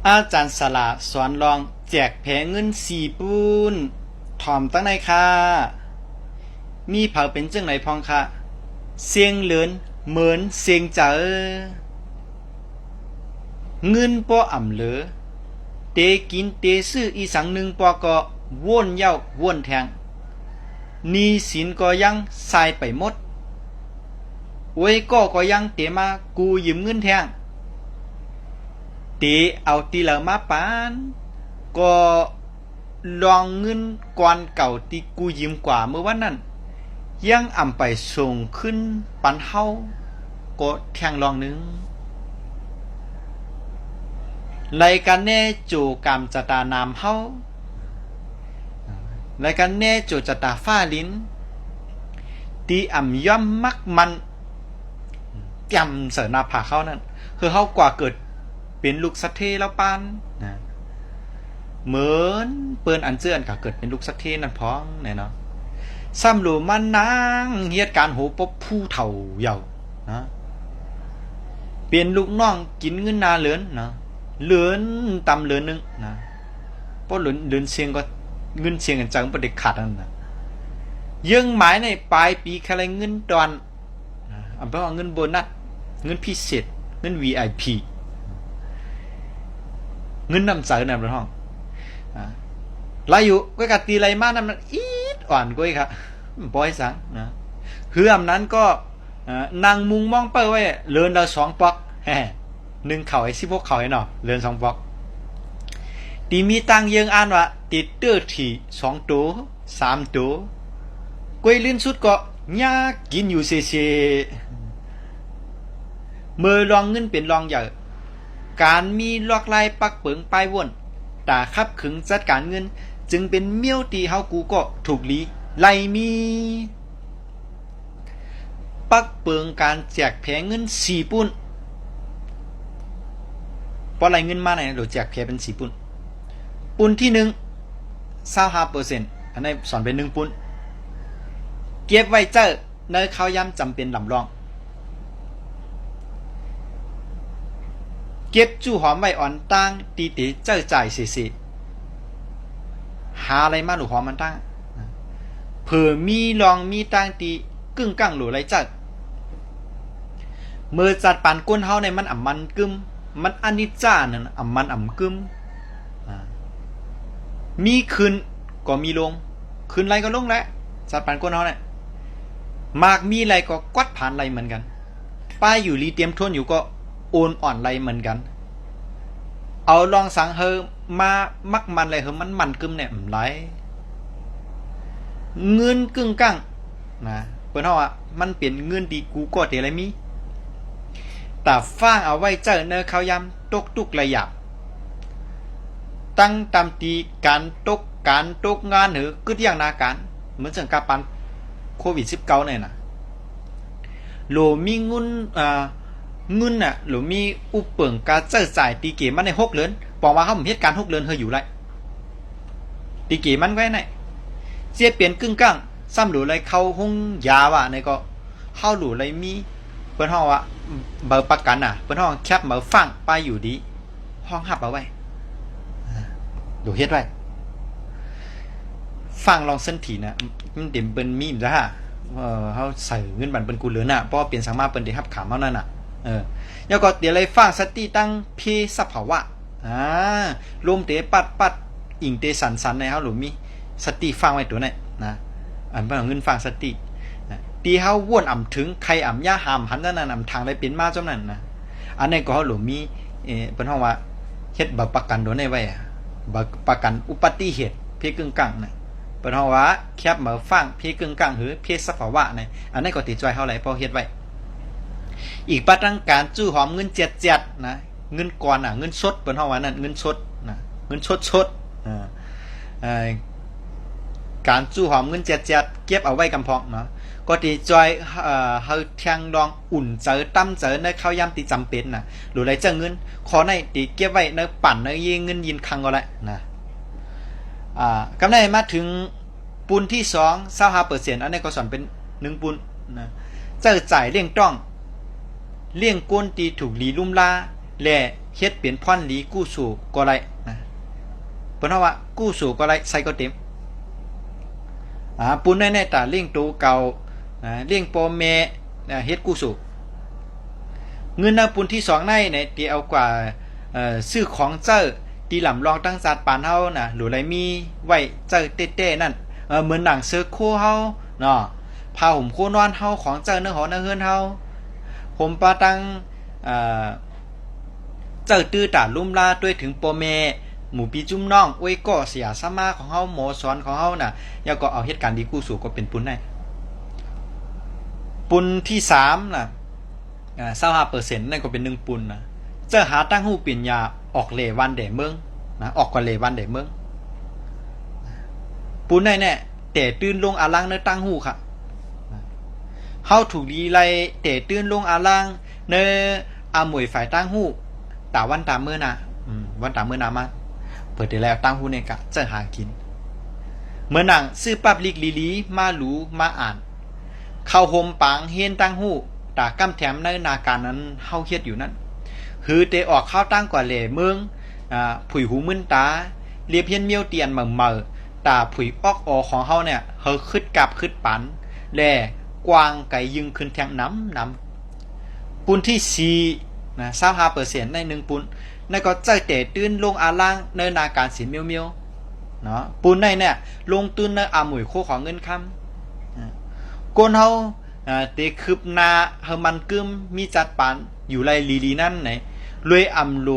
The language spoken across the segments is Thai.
อาจารย์สละสอนลองแจกแผงเงินสี่ปูนถ่อมตั้งในค่ะมีเผาเป็นจังไหนพองค่ะเสียงเหลือนเหมือนเสียงเจอเงินป้ออ่ำเหลือเตกินเตซื้ออีสังหนึ่งปอก็ว่นเย้าว่นแทงนีสินก็ยังใส่ไปหมดโอ้ยก็ยังเตมากูยืมเงินแทงเตเอาตีเหลามาปานก็ลองเงินก่อนเก่าที่กูยืมกว่าเมื่อวันนั้นยังอ่ำไปส่งขึ้นปันเฮาก็แทงลองนึงรายการแน่จูกามจตานามเฮารายการแน่จูจตาฟ้าลิ้นตีอ่ำย่อมมักมันจำเสนาผาเขานั่นคือเขากว่าเกิดเป็นลูกสัตเทแล้วปานนะเหมือนเปิ้นอันเจือนก็เกิดเป็นลูกสัตเทนั่นพ้องแน่เนาะซ้ำหลูมันนางเหตุการณ์โหปบผู้เฒ่าเยานะเป็นลูกน้องกินเงินนาเหลือนนะเหลือนตำเหลือนนึงนะเพราะเหลือนเชียงก็เงินเชียงกันจังประเด็กขาดนั่นนะยังหมายในปลายปีอะไรเงินดอนอันเป็นว่าเงินโบนัสเงินพิเศษเงิน VIP เงินนำใจนำห้องลายอยู่ก็กัดตีไรมากนั่นมันอีดอ่อนก้อยครับปล่อยสังนะคืออำนั้นก็นางมุงมองเป้าไว้เลินเรา2 ปอกหนึ่งเข่าไอ้16 เข่าไอ้หนอเลิน2 ปอกตีมีตังยังอ่านว่าติดเตอร์ที่2 ตัว3 ตัวก้อยลื่นสุดก็ยากกินอยู่เซเมื่อลองเงินเป็นลองใหญ่การมีลอกลายปักเปิงปลายวนตาคับขึงจัดการเงินจึงเป็นเมี่ยวตีเฮากูก็ถูกลีไล่มีปักเปิงการแจกแผงเงิน4 ปุ้นพอไล่เงินมาไหนเราแจกแผงเป็น4 ปุ้นปุ้นที่1 25% อันนี้สอนเป็น1 ปุ้นเก็บไว้เจอในข้าวยำจำเป็นลำรองเก็บจู่หอมไว้อ่อนตั้งตีเต๋เจ้าจ่ายเสียหาอะไรมาหนูหอมมันตั้งเผื่อมีลองมีตั้งตีกึ่งกั้งหรือไรจัดเมื่อจัดปานก้นเฮาในมันอ่ำมันกึมมันอนิจจานั่นอ่ำมันอ่ำกึมมีขึ้นก็มีลงขึ้นไรก็ลงแหละจัดปานก้นเฮาเนี่ยมากมีไรก็กวัดผ่านไรเหมือนกันป้ายอยู่รีเตรียมทนอยู่ก็โอนอ่อนไรเหมือนกันเอาลองสังเฮอมามักมันไรเฮอมันกึมเนี่ยไรเงินกึ่งกั้งนะเปิ้นเฮาอ่ะมันเปลี่ยนเงินดีกูก็เตอะไรมีแต่ฟ้างเอาไว้เจอเนอเขายำตกตุกระยับตั้งตามตีการตกงานหรือกึดอย่างนาการเหมือนจังกาปันโควิด19เนี่ยนะโลมีเงินเงินน่ะหรือมีอุปเปิงการเจ้าจ่ายตีเกมันใน6 เดือนบอกว่าเขาเหตุการณ์6 เดือนเธออยู่ไรตีเกมันไว้ไหนเสียเปลี่ยนกึ่งกลางซ้ำหรือไรเข้าห้องยาว่ะในก็เข้าหรือไรมีเปิ้นห้องว่าเบอร์ประกันเปิ้นห้องแคปเบอร์ฟังไปอยู่ดีห้องหับเอาไว้ดูเฮ็ดไว้ฟังลองเส้นถีนะมันเต็มเปิ้นมีมจ้ะฮะเขาใส่เงินบัตรเปิ้นกูเหลือน่ะเพราะเปลี่ยนสังมาเปิ้นได้รับขามเฮานั่นน่ะแล้วก็เดี๋ยวเลยฟังสติตั้งเพสัพภาวะลมเตะปัดอิงเตสันในเฮาหรือมีสติฟังไว้ตัวไหนนะอันเพิ่นเงินฟังสติตีเฮาว่นอ่ำถึงใครอ่ำย่าหามหันนั่นน่ะทางได้เป็นมาจำนั้นนะอันนี้ก็เฮาหรือมีเพิ่นเฮาว่าเฮ็ดบัตรประกันตัวนี้ไว้บัตรประกันอุบัติเหตุเพกึ่งกลางน่ะเปิ้นเฮาว่าแคบมาฟังเพกึ่งกลางหรือเพสัพภาวะนี่อันนี้ก็ติดจอยเฮาหลายพอเฮ็ดไว้อีกปัจจัยการจู้หอมเงินเจ็ดนะเงินก่อนเงินสดเปิ้นเฮาว่านั่นเงินสดนะเงินสดการจู้หอมเงินเจ็ดเก็บเอาไว้กำพองเนาะก็ติจอยเฮาแทงดองอุ่นเจอตั้มเจอในข้าวยำที่จำเป็นน่ะหรือไรเจอเงินขอในติเก็บไว้ในปั่นในเงินยินคังก็ได้นะกำไรมาถึงปูนที่25%อันนี้ก็สอนเป็น1 ปูนนะเจอจ่ายเลี่ยงต้องเลี่ยงก้นตีถูกลีลุ่มลาและ เฮ็ดเป็นพ่อนหลีกู้สู่ก็ไรนะเปิ้นว่ากู้สู่ก็ไรใส่ก็เต็มปุ้นแน่ๆตาเลี้ยงโตเก่าเลี้ยงปอแม่เฮ็ดกู้สู่เงินปุ้นที่2ในเนี่ยที่เอากว่าซื้อของเจ้าตีหลำรองตั้งศาสตร์ปานเฮาน่ะหรือไรมีไว้เจ้าเต้ๆนั่นเหมือนหนังเสื้อโคเฮาเนาะผ้าห่มโคนอนเฮาของเจ้าเนื้อหอเนื้อเฮือนเฮาผมปาตังเจ้าตื้อตาลุ่มลาด้วยถึงปอแม่หมู่ปีจุ้มน้องอวยก่อเสียสมาของเฮาหมอสอนของเฮาน่ะแล้วก็เอาเหตุการณ์ดีกู้สู่ก็เป็นปุ้นได้ปุ้นที่3น่ะ25%นั่นก็เป็น1ปุ้นนะเจ้าหาตั้งหู้เปลี่ยนยาออกเลวันแด่เมืองนะออกกว่าเลวันแด่เมืองปุ้นได้แน่แต่ตื่นลงอาลังในตั้งหูค่ะเฮาถูกดีไล่แต่ตื่นลงอาลังในอาหมวยฝ่ายตั้งหูตาวันตามมื้อนะวันตามมื้อนามาเปิดได้แล้วตั้งหูในกะเจ้าหากินเมื่อหนังซื้อปั๊บลิกลีมาหลูมาอ่านเข้าโฮมปังเฮียนตั้งหูตากำแถมในนาการนั้นเฮาเฮ็ดอยู่นั้นคือเตออกข้าวตั้งกว่าเหล่เมืองผุยหูมึนตาเรียบเฮียนเมียวเตียนเหม่อตาผุยออกของเฮาเนี่ยเฮาคึดกับคึดปันแลกวางไก่ยึงขึ้นแทงน้ำปุนที่4นะ25%ใน1ปุนนั่นก็ใจเตะตื้นลงอาล่างในนาการสินเมียวเนาะปุนในเนี่ยลงตื้นในอาหมวยโคของเงินคำก้นเฮาเตะคืบนาเฮามันกึมมีจัดปานอยู่ไรลีนั่นไหนรวยอำโล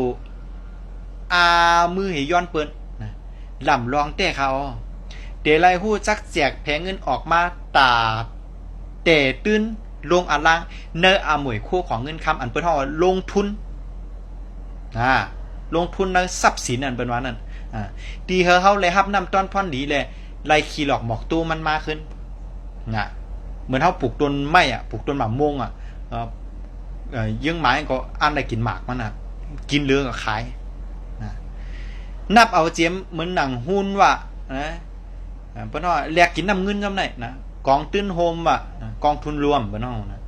มือเหย้อนเปิ้นนะลำลองแต่เขาเตะไรฮู้จักแจกแผงเงินออกมาตาเตะตื้นลงอาล่างเนอาหมวยโคของเงินคำอันเปิ้นเฮาลงทุนลงทุนในทรัพย์สินอันเป็นว่านั่นตีเฮาเลยรับนำต้นพ่อนดีเลยไล่ขี่หลอกหมอกตู้มันมาขึ้นเหมือนเฮาปลูกต้นไม้ปลูกต้นหมากม่วงยังไม้ก็อันได้กินหมากมันกินเรื่องก็ขายนับเอาเจียมเหมือนหนังหุ้นว่าเพิ่นว่าแลกกินน้ำเงินจำได้นะกองตื้นโฮมกองทุนรวมเพิ่นว่านะ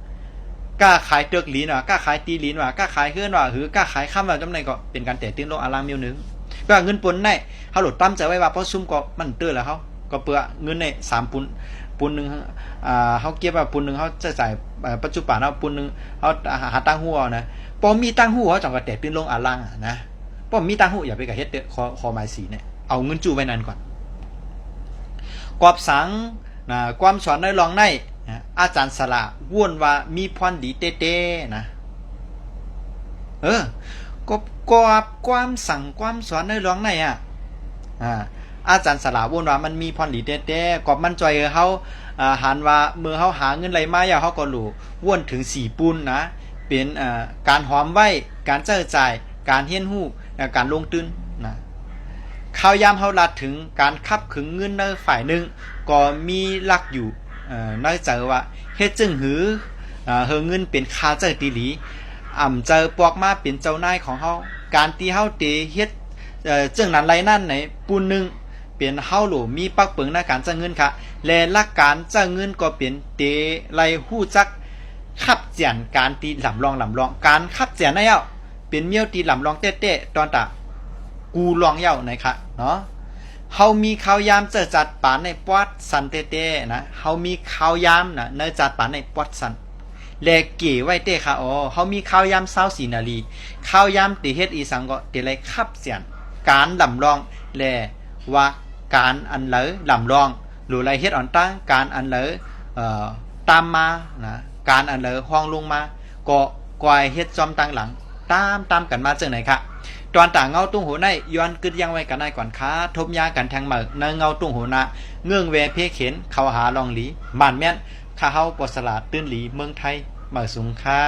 กล้าขายเตือกหลีนว่ะกล้าขายตีหลีนว่ะกล้าขายเคลื่อนว่ะหรือกล้าขายข้ามว่ะจำไหนก็เป็นการแตะตื้นโลกอารังมิวนึงก็เงินปนในเฮาหลุดตั้มใจไว้ว่าเพราะซุ่มก็มันเตื้อแล้วเฮาก็เปื้อเงินใน3ปุนนึงเฮาเก็บว่าปุนนึงเฮาจะจ่ายปัจจุบันเฮาปุนนึงเฮาหาตั้งหูเอานะพอมีตั้งหูเฮาจังก็แตะตื้นลงอารังนะพอมีตั้งหูอย่าไปกะเฮ็ดคอหมายสีเนี่ยเอาเงินจู่ไว้นั่นก่อนกอบสังความสอนในรองในอาจารย์สละว่นว่ามีพรดีเต้ๆนะก็กอบความสั่งความสอนในรองในอาจารย์สละว่นว่ามันมีพรดีเต้ๆกอบมันจอยเฮาหันว่าเมื่อเฮาหาเงินไหลมาอย่าเฮาก็รู้ว่นถึง4ปุ้นนะเป็นการหอมไว้การเจ้าจ่ายการเฮียนฮู้การลงทุนนะข่าวยามเฮาลัดถึงการคับขึงเงินในฝ่ายนึงก็มีหลักอยู่น้อยใจว่าเฮ็ดจึงหือเฮเงินเป็นค่าเจ้าตีหลีเจอปอกมาเป็นเจ้านายของเฮาการที่เฮาเตเฮ็ดจึงนั้นไรนั่นไหนปูนนึงเป็นเฮาโหลมีปักเปิงในการจ่ายเงินค่ะและหลักการจ่ายเงินก็เป็นเตไรฮู้จักขับเจียนการตีหลำลองการขับเจียนได้เอ้าเป็นเมียวตีหลำลองเต้ๆตอนตะกูลองเย้าไหนค่ะเนาะเฮามีข่าวยามเจอจัดปานในปอดสันเต้ๆนะเฮามีข่าวยามนะในจัดปานในปอดสันแลเก๋ไว้เต้ค่ะเฮามีข่าวยาม24นาทีข่าวยามติเฮ็ดอีสังก็เตไรขับเสียนการลำลองแลว่าการอันเหลอลำลองหรือไรเฮ็ดอ่อนตั้งการอันเหลอตามมานะการอันเหลอห้องลงมาก็กวายเฮ็ดจอมตั้งหลังตามกันมาจังไหนค่ะตอนต่างเงาตุ้งหัวในย้อนกึดยังไว้กันได้ก่อนค้าทบยากันแทงหมึกในเงาตุ้งหัวนะเงื่องแวเพเข็นเขาหาลองหลีบ้านแม่นข้าเฮาปอสลาดตื้นหลีเมืองไทยมาสูงค่า